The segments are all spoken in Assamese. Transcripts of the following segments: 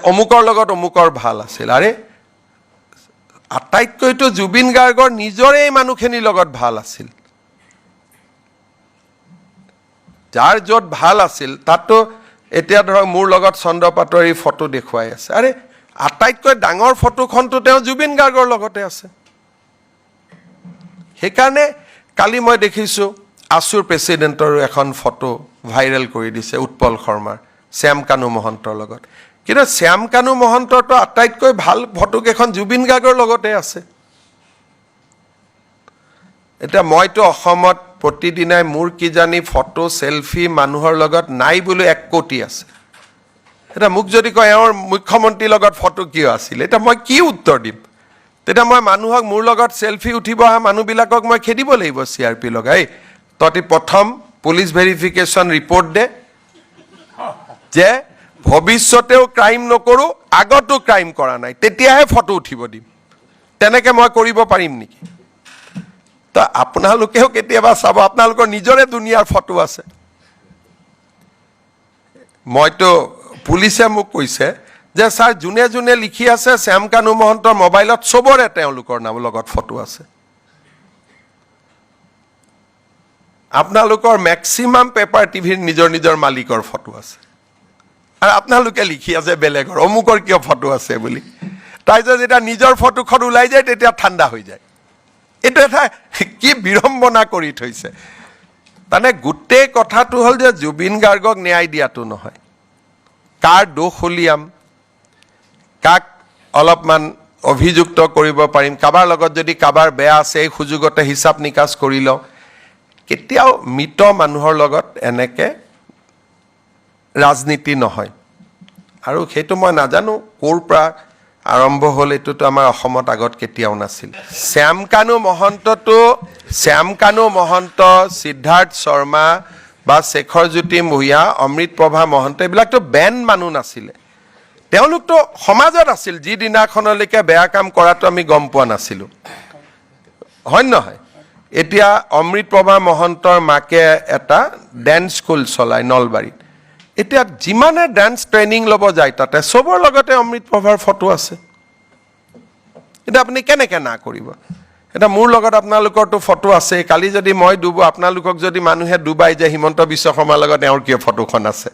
অমুকৰ লগত অমুকৰ ভাল আছিল। আৰে আটাইতকৈতো জুবিন গাৰ্গৰ নিজৰে মানুহখিনিৰ লগত ভাল আছিল। যাৰ য'ত ভাল আছিল তাততো এতিয়া ধৰক মোৰ লগত চন্দ্ৰ পাটোৱাৰীৰ ফটো দেখুৱাই আছে। আৰে আটাইতকৈ ডাঙৰ ফটোখনটো তেওঁ জুবিন গাৰ্গৰ লগতে আছে। সেইকাৰণে কালি মই দেখিছোঁ আছুৰ প্ৰেচিডেণ্টৰো এখন ফটো ভাইৰেল কৰি দিছে উৎপল শৰ্মাৰ শ্যাম কানু মহন্তৰ লগত। কিন্তু শ্যাম কানু মহন্তৰতো আটাইতকৈ ভাল ফটোকেইখন জুবিন গাৰ্গৰ লগতে আছে। এতিয়া মইতো অসমত প্ৰতিদিনাই মোৰ কিজানি ফটো চেলফি মানুহৰ লগত নাই বুলি 1 কোটি আছে। এতিয়া মোক যদি কয় এওঁৰ মুখ্যমন্ত্ৰীৰ লগত ফটো কিয় আছিল, এতিয়া মই কি উত্তৰ দিম? তেতিয়া মই মানুহক মোৰ লগত চেলফি উঠিব অহা মানুহবিলাকক মই খেদিব লাগিব CRP লগাই, তহঁতি প্ৰথম পুলিচ ভেৰিফিকেশ্যন ৰিপৰ্ট দে যে ভৱিষ্যতেও ক্ৰাইম নকৰোঁ, আগতো ক্ৰাইম কৰা নাই, তেতিয়াহে ফটো উঠিব দিম। তেনেকৈ মই কৰিব পাৰিম নেকি? তো আপোনালোকেও কেতিয়াবা চাব, আপোনালোকৰ নিজৰে দুনিয়াৰ ফটো আছে। মইতো পুলিচে মোক কৈছে যে ছাৰ যোনে যোনে লিখি আছে শ্যাম কানু মহন্তৰ মোবাইলত চবৰে তেওঁলোকৰ নাম লগত ফটো আছে। আপোনালোকৰ মেক্সিমাম পেপাৰ টিভিৰ নিজৰ নিজৰ মালিকৰ ফটো আছে, আৰু আপোনালোকে লিখি আছে বেলেগৰ অমুকৰ কিয় ফটো আছে বুলি। তাৰপিছত যেতিয়া নিজৰ ফটোখন ওলাই যায় তেতিয়া ঠাণ্ডা হৈ যায়। এইটো এটা কি বিড়ম্বনা কৰি থৈছে। মানে গোটেই কথাটো হ'ল যে জুবিন গাৰ্গক ন্যায় দিয়াটো নহয়, কাৰ দোষ উলিয়াম, কাক অলপমান অভিযুক্ত কৰিব পাৰিম, কাৰোবাৰ লগত যদি কাৰোবাৰ বেয়া আছে এই সুযোগতে হিচাপ নিকাচ কৰি লওঁ। কেতিয়াও মৃত মানুহৰ লগত এনেকৈ ৰাজনীতি নহয়। আৰু সেইটো মই নাজানো ক'ৰ পৰা আৰম্ভ হ'ল, এইটোতো আমাৰ অসমত আগত কেতিয়াও নাছিল। শ্যাম কানু মহন্ত, সিদ্ধাৰ্থ শৰ্মা বা শেখৰজ্যোতি মহীয়া, অমৃতপ্ৰভা মহন্ত এইবিলাকতো বেন মানুহ নাছিলে। তেওঁলোকতো সমাজত আছিল, যিদিনাখনলৈকে বেয়া কাম কৰাটো আমি গম পোৱা নাছিলোঁ, হয় নহয়? এতিয়া অমৃতপ্ৰভা মহন্তৰ মাকে এটা ডেন্স স্কুল চলায় নলবাৰীত। এতিয়া যিমানে ডান্স ট্ৰেইনিং ল'ব যায় তাতে চবৰ লগতে অমৃতপ্ৰভাৰ ফটো আছে। এতিয়া আপুনি কেনেকৈ না কৰিব? এতিয়া মোৰ লগত আপোনালোকৰতো ফটো আছে। কালি যদি মই ডুবো, আপোনালোকক যদি মানুহে ডুবাই যে হিমন্ত বিশ্ব শৰ্মাৰ লগত এওঁৰ কিয় ফটোখন আছে?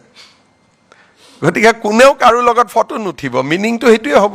গতিকে কোনেও কাৰো লগত ফটো নুঠিব, মিনিংটো সেইটোৱে হ'ব।